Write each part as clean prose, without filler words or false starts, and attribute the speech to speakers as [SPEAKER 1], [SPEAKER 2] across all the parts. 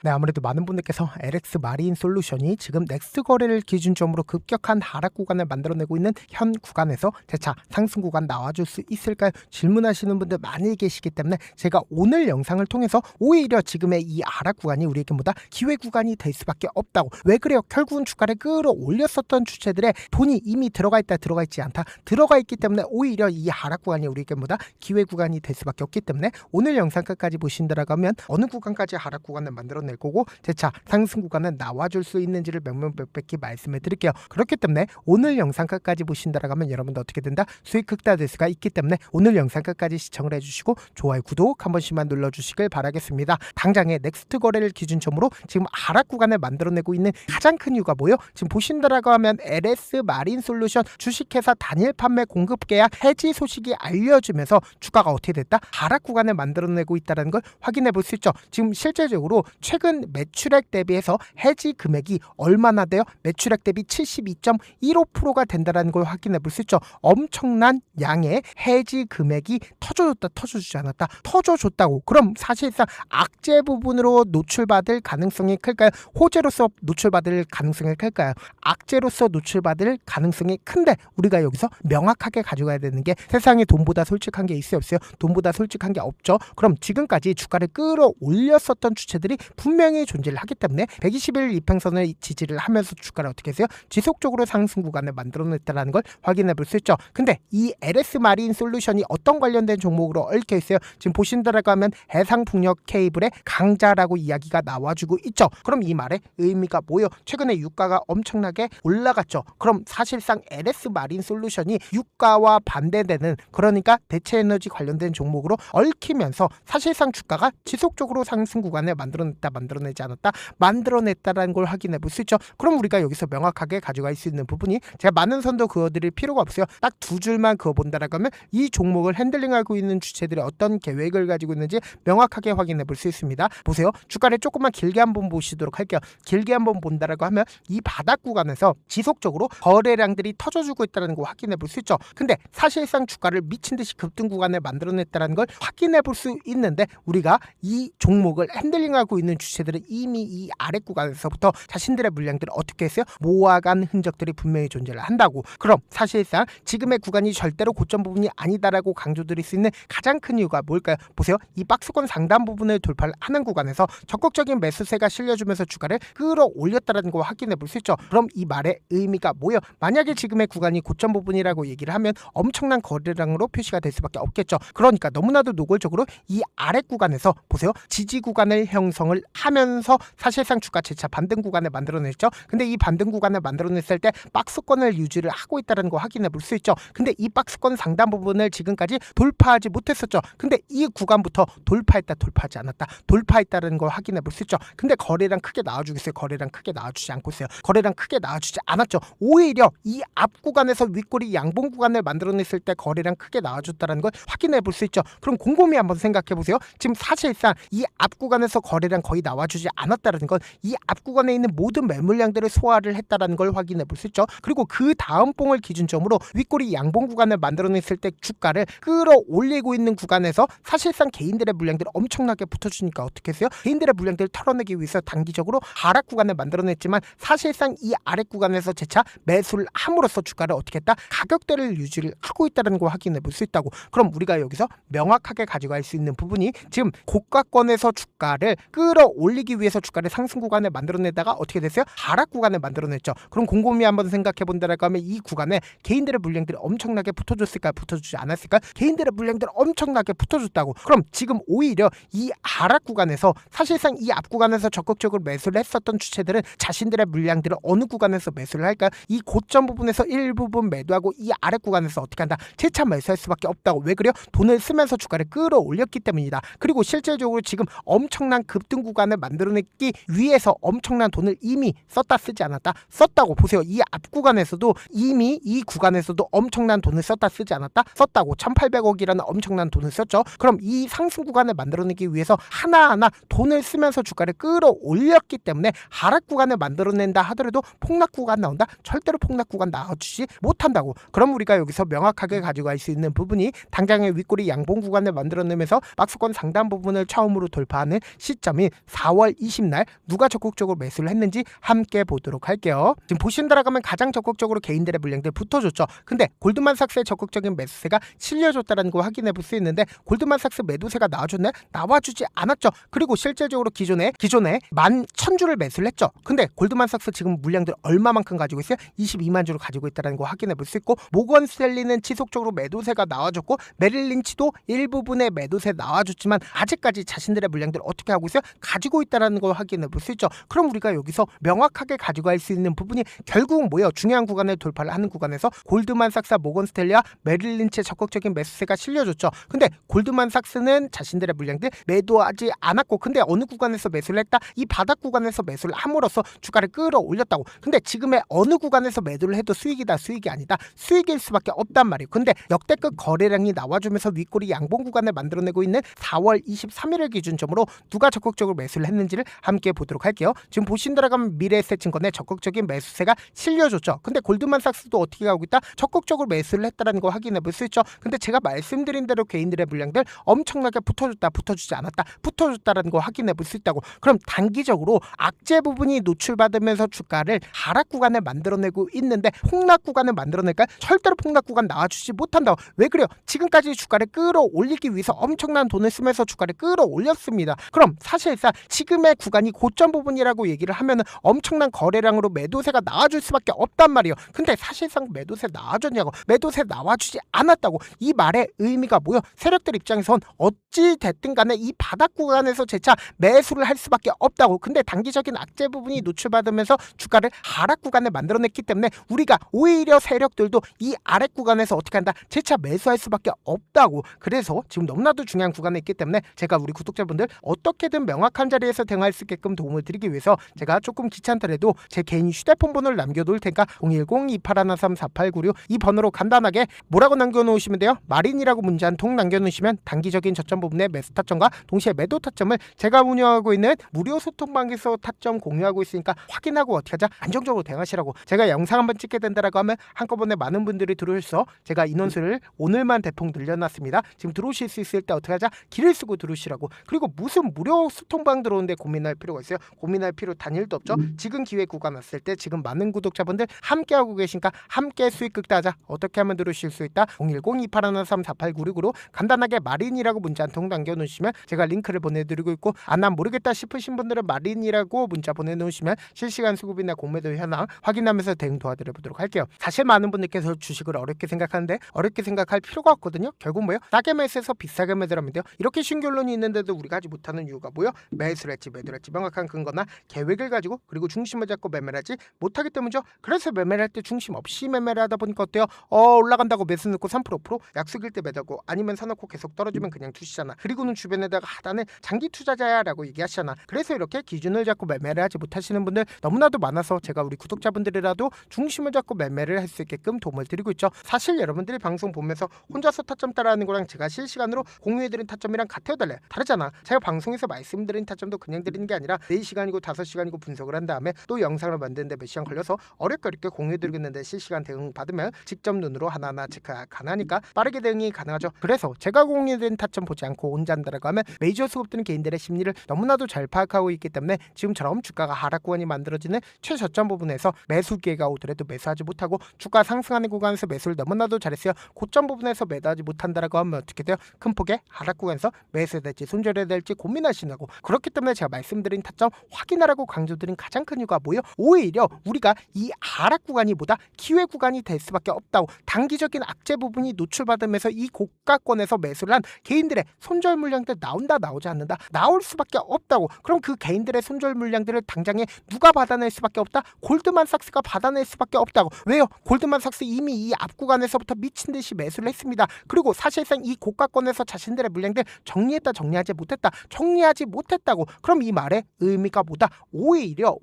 [SPEAKER 1] 네, 아무래도 많은 분들께서 LX 마린 솔루션이 지금 넥스트 거래를 기준점으로 급격한 하락 구간을 만들어내고 있는 현 구간에서 재차 상승 구간 나와줄 수 있을까요? 질문하시는 분들 많이 계시기 때문에 제가 오늘 영상을 통해서 오히려 지금의 이 하락 구간이 우리에게 보다 기회 구간이 될 수밖에 없다고. 왜 그래요? 결국은 주가를 끌어올렸었던 주체들의 돈이 이미 들어가 있다, 들어가 있지 않다, 들어가 있기 때문에 오히려 이 하락 구간이 우리에게 보다 기회 구간이 될 수밖에 없기 때문에 오늘 영상 끝까지 보신다라고 하면 어느 구간까지 하락 구간을 만들어낼 거고 재차 상승 구간은 나와줄 수 있는지를 명명백백히 말씀해 드릴게요. 그렇기 때문에 오늘 영상 끝까지 보신다라고 하면 여러분도 어떻게 된다? 수익 극대화될 수가 있기 때문에 오늘 영상 끝까지 시청을 해주시고 좋아요, 구독 한 번씩만 눌러주시길 바라겠습니다. 당장의 넥스트 거래를 기준점으로 지금 하락 구간을 만들어내고 있는 가장 큰 이유가 뭐예요? 지금 보신다라고 하면 LS 마린 솔루션 주식회사 단일 판매 공급 계약 해지 소식이 알려지면서 주가가 어떻게 됐다? 하락 구간을 만들어내고 있다는 걸 확인해 볼 수 있죠. 지금 실제적으로 최근 매출액 대비해서 해지 금액이 얼마나 돼요? 매출액 대비 72.15%가 된다는 걸 확인해 볼 수 있죠. 엄청난 양의 해지 금액이 터져줬다, 터져주지 않았다, 터져줬다고. 그럼 사실상 악재 부분으로 노출받을 가능성이 클까요? 호재로서 노출받을 가능성이 클까요? 악재로서 노출받을 가능성이 큰데 우리가 여기서 명확하게 가져가야 되는 게 세상에 돈보다 솔직한 게 있어요, 없어요? 돈보다 솔직한 게 없죠. 그럼 지금까지 주가를 끌어올렸었던 주체들이 분명히 존재를 하기 때문에 120일 이평선을 지지를 하면서 주가를 어떻게 했어요? 지속적으로 상승 구간을 만들어냈다는 걸 확인해 볼 수 있죠. 근데 이 LS 마린 솔루션이 어떤 관련된 종목으로 얽혀 있어요? 지금 보신다라고 하면 해상풍력 케이블의 강자라고 이야기가 나와주고 있죠. 그럼 이 말의 의미가 뭐예요? 최근에 유가가 엄청나게 올라갔죠. 그럼 사실상 LS 마린 솔루션이 유가와 반대되는, 그러니까 대체에너지 관련된 종목으로 얽히면서 사실상 주가가 지속적으로 상승 구간을 만들어내지 않았다, 만들어냈다라는 걸 확인해 볼 수 있죠. 그럼 우리가 여기서 명확하게 가져갈 수 있는 부분이, 제가 많은 선도 그어드릴 필요가 없어요. 딱 두 줄만 그어본다라고 하면 이 종목을 핸들링하고 있는 주체들이 어떤 계획을 가지고 있는지 명확하게 확인해 볼 수 있습니다. 보세요. 주가를 조금만 길게 한번 보시도록 할게요. 길게 한번 본다라고 하면 이 바닥 구간에서 지속적으로 거래량들이 터져주고 있다는 걸 확인해 볼 수 있죠. 근데 사실상 주가를 미친 듯이 급등 구간을 만들어냈다는 걸 확인해 볼 수 있는데 우리가 이 종목을 핸들링하고 있는 주체들은 이미 이 아래 구간에서부터 자신들의 물량들을 어떻게 했어요? 모아간 흔적들이 분명히 존재를 한다고. 그럼 사실상 지금의 구간이 절대로 고점 부분이 아니다라고 강조드릴 수 있는 가장 큰 이유가 뭘까요? 보세요. 이 박스권 상단 부분을 돌파를 하는 구간에서 적극적인 매수세가 실려주면서 주가를 끌어올렸다는 걸 확인해 볼 수 있죠. 그럼 이 말의 의미가 뭐예요? 만약에 지금의 구간이 고점 부분이라고 얘기를 하면 엄청난 거래량으로 표시가 될 수밖에 없겠죠. 그러니까 너무나도 노골적으로 이 아래 구간에서 보세요. 지지 구간을 형성을 하면서 사실상 주가 재차 반등 구간을 만들어냈죠. 근데 이 반등 구간을 만들어냈을 때 박스권을 유지를 하고 있다는 거 확인해 볼 수 있죠. 근데 이 박스권 상단 부분을 지금까지 돌파하지 못했었죠. 근데 이 구간부터 돌파했다, 돌파하지 않았다, 돌파했다는 걸 확인해 볼 수 있죠. 근데 거래량 크게 나와주겠어요? 거래량 크게 나와주지 않고 있어요. 거래량 크게 나와주지 않았죠. 오히려 이 앞 구간에서 윗꼬리 양봉 구간을 만들어냈을 때 거래량 크게 나와줬다는 걸 확인해 볼 수 있죠. 그럼 곰곰이 한번 생각해 보세요. 지금 사실상 이 앞 구간에서 거래량 거의 나와주지 않았다는 건 이 앞 구간에 있는 모든 매물량들을 소화를 했다는 걸 확인해 볼 수 있죠. 그리고 그 다음 봉을 기준점으로 윗꼬리 양봉 구간을 만들어냈을 때 주가를 끌어올리고 있는 구간에서 사실상 개인들의 물량들을 엄청나게 붙어주니까 어떻게 했어요? 개인들의 물량들을 털어내기 위해서 단기적으로 하락 구간을 만들어냈지만 사실상 이 아래 구간에서 재차 매수를 함으로써 주가를 어떻게 했다? 가격대를 유지를 하고 있다는 걸 확인해 볼 수 있다고. 그럼 우리가 여기서 명확하게 가져갈 수 있는 부분이 지금 고가권에서 주가를 끌어올리기 위해서 주가를 상승 구간을 만들어내다가 어떻게 됐어요? 하락 구간을 만들어냈죠. 그럼 곰곰이 한번 생각해 본다라고 하면 이 구간에 개인들의 물량들이 엄청나게 붙어줬을까, 붙어주지 않았을까? 개인들의 물량들이 엄청나게 붙어줬다고. 그럼 지금 오히려 이 하락 구간에서 사실상 이 앞 구간에서 적극적으로 매수를 했었던 주체들은 자신들의 물량들을 어느 구간에서 매수를 할까요? 이 고점 부분에서 일부분 매도하고 이 아래 구간에서 어떻게 한다? 재차 매수할 수밖에 없다고. 왜 그래요? 돈을 쓰면서 주가를 끌어올렸기 때문이다. 그리고 실질적으로 지금 엄청난 급등 구간을 만들어내기 위해서 엄청난 돈을 이미 썼다, 쓰지 않았다, 썼다고. 보세요. 이 앞 구간에서도 이미 이 구간에서도 엄청난 돈을 썼다, 쓰지 않았다, 썼다고. 1800억이라는 엄청난 돈을 썼죠. 그럼 이 상승 구간을 만들어내기 위해서 하나하나 돈을 쓰면서 주가를 끌어올렸기 때문에 하락 구간을 만들어낸다 하더라도 폭락 구간 나온다? 절대로 폭락 구간 나와주지 못한다고. 그럼 우리가 여기서 명확하게 가져갈 수 있는 부분이 당장의 윗꼬리 양봉 구간을 만들어내면서 박스권 상단 부분을 처음으로 돌파하는 시점인 4월 20날 누가 적극적으로 매수를 했는지 함께 보도록 할게요. 지금 보시는 대로 가면 가장 적극적으로 개인들의 물량들 붙어줬죠. 근데 골드만삭스의 적극적인 매수세가 실려줬다는 거 확인해 볼 수 있는데 골드만삭스 매도세가 나와줬네? 나와주지 않았죠. 그리고 실질적으로 기존에 11,000주를 매수를 했죠. 근데 골드만삭스 지금 물량들 얼마만큼 가지고 있어요? 22만 주를 가지고 있다는 거 확인해 볼 수 있고, 모건 스탠리는 지속적으로 매도세가 나와줬고, 메릴린치도 일부분의 매도세 나와줬지만 아직까지 자신들의 물량들 어떻게 하고 있어요? 가지고 있다는 걸 확인해 볼 수 있죠. 그럼 우리가 여기서 명확하게 가져갈 수 있는 부분이 결국은 뭐예요? 중요한 구간을 돌파를 하는 구간에서 골드만삭스와 모건 스탠리와 메릴린치의 적극적인 매수세가 실려줬죠. 근데 골드만삭스는 자신들의 물량들 매도하지 않았고, 근데 어느 구간에서 매수를 했다? 이 바닥 구간에서 매수를 함으로써 주가를 끌어올렸다고. 근데 지금의 어느 구간에서 매도를 해도 수익이다, 수익이 아니다, 수익일 수밖에 없단 말이에요. 근데 역대급 거래량이 나와주면서 윗꼬리 양봉 구간을 만들어내고 있는 4월 23일을 기준점으로 누가 적극적으로 매수를 했는지를 함께 보도록 할게요. 지금 보신 대로 가면 미래에셋증권의 적극적인 매수세가 실려줬죠. 근데 골드만삭스도 어떻게 하고 있다? 적극적으로 매수를 했다는 거 확인해 볼 수 있죠. 근데 제가 말씀드린 대로 개인들의 물량들 엄청나게 붙어줬다, 붙어주지 않았다, 붙어줬다라는 거 확인해 볼 수 있다고. 그럼 단기적으로 악재 부분이 노출받으면서 주가를 하락 구간을 만들어내고 있는데 폭락 구간을 만들어낼까요? 절대로 폭락 구간 나와주지 못한다고. 왜 그래요? 지금까지 주가를 끌어올리기 위해서 엄청난 돈을 쓰면서 주가를 끌어올렸습니다. 그럼 사실상 지금의 구간이 고점 부분이라고 얘기를 하면 엄청난 거래량으로 매도세가 나와줄 수밖에 없단 말이에요. 근데 사실상 매도세 나와줬냐고. 매도세 나와주지 않았다고. 이 말의 의미가 뭐예요? 세력들 입장에선 어찌 됐든 간에 이 바닥 구간에서 재차 매수를 할 수밖에 없다고. 근데 단기적인 악재 부분이 노출받으면서 주가를 하락 구간을 만들어냈기 때문에 우리가 오히려 세력들도 이 아래 구간에서 어떻게 한다? 재차 매수할 수밖에 없다고. 그래서 지금 너무나도 중요한 구간에 있기 때문에 제가 우리 구독자분들 어떻게든 명확한 자리에서 대응할 수 있게끔 도움을 드리기 위해서 제가 조금 귀찮더라도 제 개인 휴대폰 번호를 남겨놓을 테니까 010-2813-4896 이 번호로 간단하게 뭐라고 남겨놓으시면 돼요? 마린이라고 문자 한 통 남겨놓으시면 단기적인 저점 부분의 매수 타점과 동시에 매도 타점을 제가 운영하고 있는 무료 소통방에서 타점 공유하고 있으니까 확인하고 어떻게 하자? 안정적으로 대응하시라고. 제가 영상 한번 찍게 된다라고 하면 한꺼번에 많은 분들이 들어오셔서 제가 인원수를 오늘만 대폭 늘려놨습니다. 지금 들어오실 수 있을 때 어떻게 하자? 길을 쓰고 들어오시라고. 그리고 무슨 무료 소통방 들어오는데 고민할 필요가 있어요? 고민할 필요 단일도 없죠. 지금 기회 구간 왔을 때 지금 많은 구독자분들 함께하고 계시니까 함께 수익 극대하자. 어떻게 하면 들어오실 수 있다? 010-2813-4896으로 간단하게 마린이라고 문자 한 통 남겨놓으시면 제가 링크를 보내드리고 있고, 난 모르겠다 싶으신 분들은 마린이라고 문자 보내놓으시면 실시간 수급이나 공매도 현황 확인하면서 대응 도와드려보도록 할게요. 사실 많은 분들께서 주식을 어렵게 생각하는데 어렵게 생각할 필요가 없거든요. 결국 뭐예요? 싸게 매수해서 비싸게 매도하면 돼요. 이렇게 쉬운 결론이 있는데도 우리가 하지 못하는 이유가 뭐예요? 매수를 했지 매도를 했지 명확한 근거나 계획을 가지고 그리고 중심을 잡고 매매를 하지 못하기 때문이죠. 그래서 매매를 할 때 중심 없이 매매를 하다 보니까 어때요? 올라간다고 매수 넣고 3% 약속일 때 매도하고 아니면 사놓고 계속 떨어지면 그냥 투시잖아. 그리고는 주변에다가 나는 장기 투자자야 라고 얘기하시잖아. 그래서 이렇게 기준을 잡고 매매를 하지 못하시는 분들 너무나도 많아서 제가 우리 구독자분들이라도 중심을 잡고 매매를 할 수 있게끔 도움을 드리고 있죠. 사실 여러분들이 방송 보면서 혼자서 타점 따라하는 거랑 제가 실시간으로 공유해드린 타점이랑 같아요, 달라요? 다르잖아. 제가 방송에서 말씀드린 타점도 그냥 드리는 게 아니라 4시간이고 5시간이고 분석을 한 다음에 또 영상을 만드는데 몇 시간 걸려서 어렵게 공유해드리고 있는데 실시간 대응 받으면 직접 눈으로 하나하나 체크가 가능하니까 빠르게 대응이 가능하죠. 그래서 제가 공유해드린 타점 보지 않고 혼자 한다라고 하면 메이저 수급들은 개인들의 심리를 너무나도 잘 파악하고 있기 때문에 지금처럼 주가가 하락 구간이 만들어지는 최저점 부분에서 매수 기회가 오더라도 매수하지 못하고 주가 상승하는 구간에서 매수를 너무나도 잘했어요. 고점 부분에서 매도하지 못한다라고 하면 어떻게 돼요? 큰 폭의 하락 구간에서 매수해야 될지 손절해야 될지 고민하시라고. 그렇기 때문에 제가 말씀드린 타점 확인하라고 강조드린 가장 큰 이유가 뭐예요? 오히려 우리가 이 하락 구간이 보다 기회 구간이 될 수밖에 없다고. 단기적인 악재 부분이 노출받으면서 이 고가권에서 매수를 한 개인들의 손절 물량들 나온다 나오지 않는다? 나올 수밖에 없다고. 그럼 그 개인들의 손절 물량들을 당장에 누가 받아낼 수밖에 없다? 골드만삭스가 받아낼 수밖에 없다고. 왜요? 골드만삭스 이미 이 앞 구간에서부터 미친 듯이 매수를 했습니다. 그리고 사실상 이 고가권에서 자신들의 물량들 정리했다 정리하지 못했다 정리하지 못했다고. 그럼 이 말의 의미가 뭐다? 오히려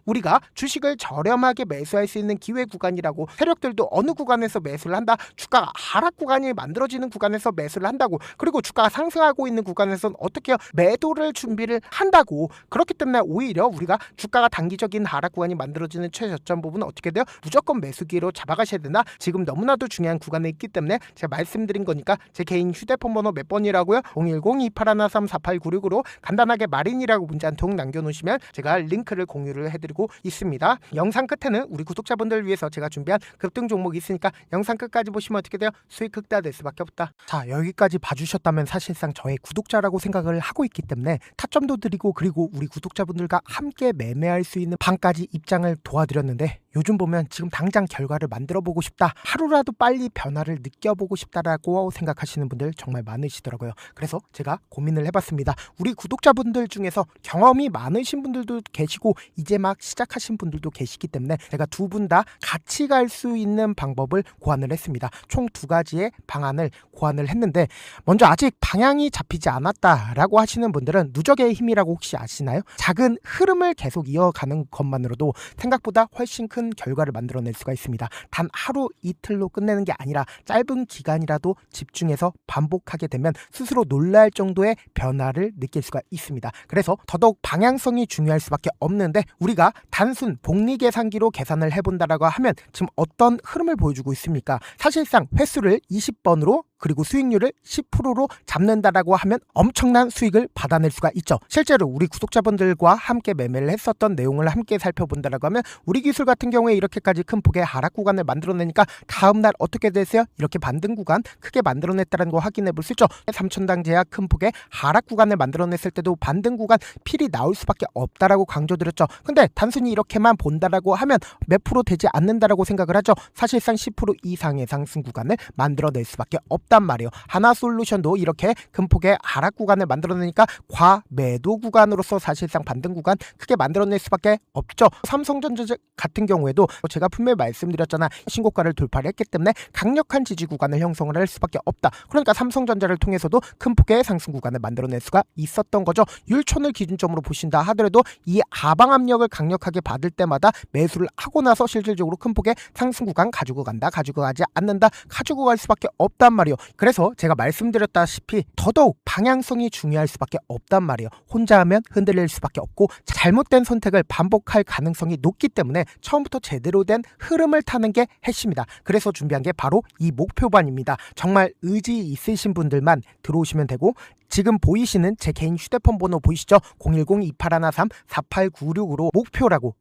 [SPEAKER 1] 우리가 주식을 저렴하게 매수할 수 있는 기회 구간이라고. 세력들도 어느 구간에서 매수를 한다? 주가가 하락 구간이 만들어지는 구간에서 매수를 한다고. 그리고 주가가 상승하고 있는 구간에서는 어떻게 해요? 매도를 준비를 한다고. 그렇기 때문에 오히려 우리가 주가가 단기적인 하락 구간이 만들어지는 최저점 부분은 어떻게 돼요? 무조건 매수기로 잡아가셔야 된다. 지금 너무나도 중요한 구간에 있기 때문에 제가 말씀드린 거니까 제 개인 휴대폰 번호 몇 번이라고요? 010-2813-4896으로 간단하게 마지막에 마린이라고 문자 한 통 남겨놓으시면 제가 링크를 공유를 해드리고 있습니다. 영상 끝에는 우리 구독자분들을 위해서 제가 준비한 급등 종목이 있으니까 영상 끝까지 보시면 어떻게 돼요? 수익 극대화될 수밖에 없다. 자, 여기까지 봐주셨다면 사실상 저의 구독자라고 생각을 하고 있기 때문에 타점도 드리고 그리고 우리 구독자분들과 함께 매매할 수 있는 방까지 입장을 도와드렸는데, 요즘 보면 지금 당장 결과를 만들어보고 싶다, 하루라도 빨리 변화를 느껴보고 싶다라고 생각하시는 분들 정말 많으시더라고요. 그래서 제가 고민을 해봤습니다. 우리 구독자분들 중에서 경험이 많으신 분들도 계시고 이제 막 시작하신 분들도 계시기 때문에 제가 두 분 다 같이 갈 수 있는 방법을 고안을 했습니다. 총 2가지의 방안을 고안을 했는데, 먼저 아직 방향이 잡히지 않았다라고 하시는 분들은 누적의 힘이라고 혹시 아시나요? 작은 흐름을 계속 이어가는 것만으로도 생각보다 훨씬 큰 결과를 만들어낼 수가 있습니다. 단 하루 이틀로 끝내는 게 아니라 짧은 기간이라도 집중해서 반복하게 되면 스스로 놀랄 정도의 변화를 느낄 수가 있습니다. 그래서 더더욱 방향성이 중요할 수밖에 없는데, 우리가 단순 복리계산기로 계산을 해본다라고 하면 지금 어떤 흐름을 보여주고 있습니까? 사실상 횟수를 20번으로 그리고 수익률을 10%로 잡는다라고 하면 엄청난 수익을 받아낼 수가 있죠. 실제로 우리 구독자분들과 함께 매매를 했었던 내용을 함께 살펴본다라고 하면 우리 기술 같은 경우에 이렇게까지 큰 폭의 하락 구간을 만들어내니까 다음날 어떻게 되세요? 이렇게 반등 구간 크게 만들어냈다는 거 확인해 볼 수 있죠. 3천당 제약 큰 폭의 하락 구간을 만들어냈을 때도 반등 구간 필이 나올 수밖에 없다라고 강조드렸죠. 근데 단순히 이렇게만 본다라고 하면 몇 프로 되지 않는다라고 생각을 하죠. 사실상 10% 이상의 상승 구간을 만들어낼 수밖에 없단 말이에요. 하나솔루션도 이렇게 큰 폭의 하락 구간을 만들어내니까 과매도 구간으로서 사실상 반등 구간 크게 만들어낼 수밖에 없죠. 삼성전자 같은 경우에도 제가 분명히 말씀드렸잖아. 신고가를 돌파를 했기 때문에 강력한 지지 구간을 형성을 할 수밖에 없다. 그러니까 삼성전자를 통해서도 큰 폭의 상승 구간을 만들어낼 수가 있었던 거죠. 율촌을 기준점으로 보신다 하더라도 이 하방 압력을 강력하게 받을 때마다 매수를 하고 나서 실질적으로 큰 폭의 상승 구간 가지고 간다, 가지고 가지 않는다, 가지고 갈 수밖에 없단 말이에요. 그래서 제가 말씀드렸다시피 더더욱 방향성이 중요할 수밖에 없단 말이에요. 혼자 하면 흔들릴 수밖에 없고 잘못된 선택을 반복할 가능성이 높기 때문에 처음부터 제대로 된 흐름을 타는 게 핵심이다. 그래서 준비한 게 바로 이 목표반입니다. 정말 의지 있으신 분들만 들어오시면 되고, 지금 보이시는 제 개인 휴대폰 번호 보이시죠? 010-2813-4896으로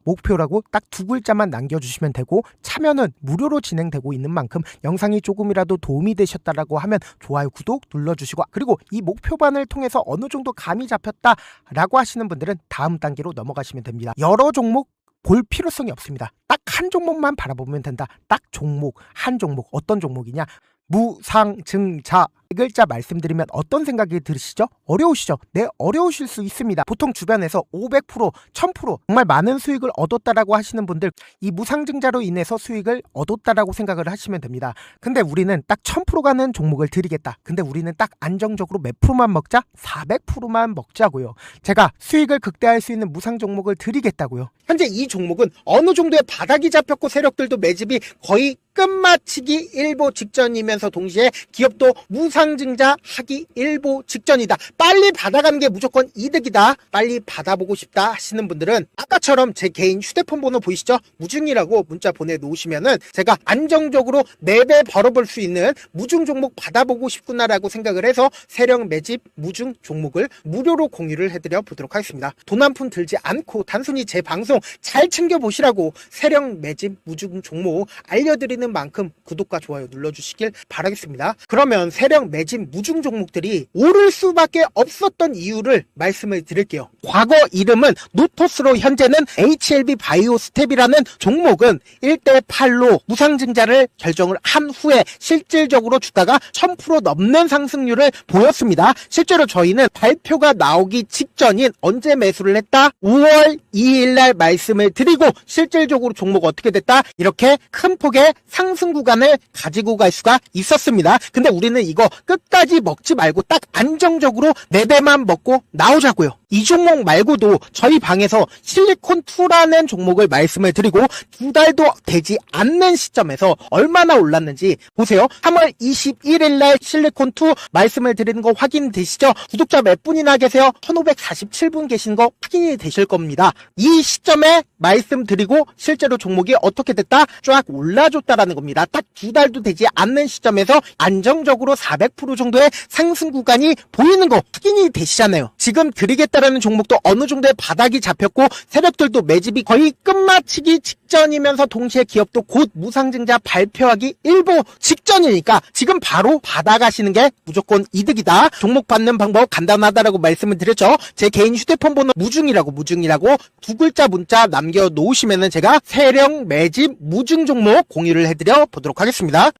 [SPEAKER 1] 목표라고 딱 2글자만 남겨주시면 되고, 참여는 무료로 진행되고 있는 만큼 영상이 조금이라도 도움이 되셨다라고 하면 좋아요, 구독 눌러주시고, 그리고 이 목표반을 통해서 어느 정도 감이 잡혔다라고 하시는 분들은 다음 단계로 넘어가시면 됩니다. 여러 종목 볼 필요성이 없습니다. 딱 한 종목만 바라보면 된다. 딱 종목, 한 종목. 어떤 종목이냐? 무상증자. 이 글자 말씀드리면 어떤 생각이 들으시죠? 어려우시죠? 네, 어려우실 수 있습니다. 보통 주변에서 500%, 1000% 정말 많은 수익을 얻었다라고 하시는 분들, 이 무상증자로 인해서 수익을 얻었다라고 생각을 하시면 됩니다. 근데 우리는 딱 1000% 가는 종목을 드리겠다. 근데 우리는 딱 안정적으로 몇 프로만 먹자? 400%만 먹자고요. 제가 수익을 극대화할 수 있는 무상 종목을 드리겠다고요. 현재 이 종목은 어느 정도의 바닥이 잡혔고 세력들도 매집이 거의 끝마치기 일보 직전이면서 동시에 기업도 무상증자 하기 일보 직전이다. 빨리 받아가는 게 무조건 이득이다. 빨리 받아보고 싶다 하시는 분들은 아까처럼 제 개인 휴대폰 번호 보이시죠? 무중이라고 문자 보내놓으시면은 제가 안정적으로 4배 벌어볼 수 있는 무중 종목 받아보고 싶구나라고 생각을 해서 세력 매집 무중 종목을 무료로 공유를 해드려 보도록 하겠습니다. 돈 한 푼 들지 않고 단순히 제 방송 잘 챙겨보시라고 세력 매집 무중 종목 알려드리는 만큼 구독과 좋아요 눌러주시길 바라겠습니다. 그러면 세력 매집 무중 종목들이 오를 수밖에 없었던 이유를 말씀을 드릴게요. 과거 이름은 노토스로 현재는 HLB 바이오스텝이라는 종목은 1대8로 무상증자를 결정을 한 후에 실질적으로 주다가 1000% 넘는 상승률을 보였습니다. 실제로 저희는 발표가 나오기 직전인 언제 매수를 했다? 5월 2일날 말씀을 드리고 실질적으로 종목 어떻게 됐다? 이렇게 큰 폭의 상승 구간을 가지고 갈 수가 있었습니다. 근데 우리는 이거 끝까지 먹지 말고 딱 안정적으로 4배만 먹고 나오자고요. 이 종목 말고도 저희 방에서 실리콘2라는 종목을 말씀을 드리고 2달도 되지 않는 시점에서 얼마나 올랐는지 보세요. 3월 21일 날 실리콘2 말씀을 드리는 거 확인되시죠? 구독자 몇 분이나 계세요? 1547분 계신 거 확인이 되실 겁니다. 이 시점에 말씀드리고 실제로 종목이 어떻게 됐다? 쫙 올라줬다라는 겁니다. 딱 2달도 되지 않는 시점에서 안정적으로 400% 정도의 상승 구간이 보이는 거 확인이 되시잖아요. 지금 드리겠다라는 종목도 어느 정도의 바닥이 잡혔고 세력들도 매집이 거의 끝마치기 직전이면서 동시에 기업도 곧 무상증자 발표하기 일보 직전이니까 지금 바로 받아가시는 게 무조건 이득이다. 종목 받는 방법 간단하다라고 말씀을 드렸죠. 제 개인 휴대폰 번호 무중이라고 두 글자 문자 남겨놓으시면은 제가 세력 매집 무중 종목 공유를 해드려 보도록 하겠습니다.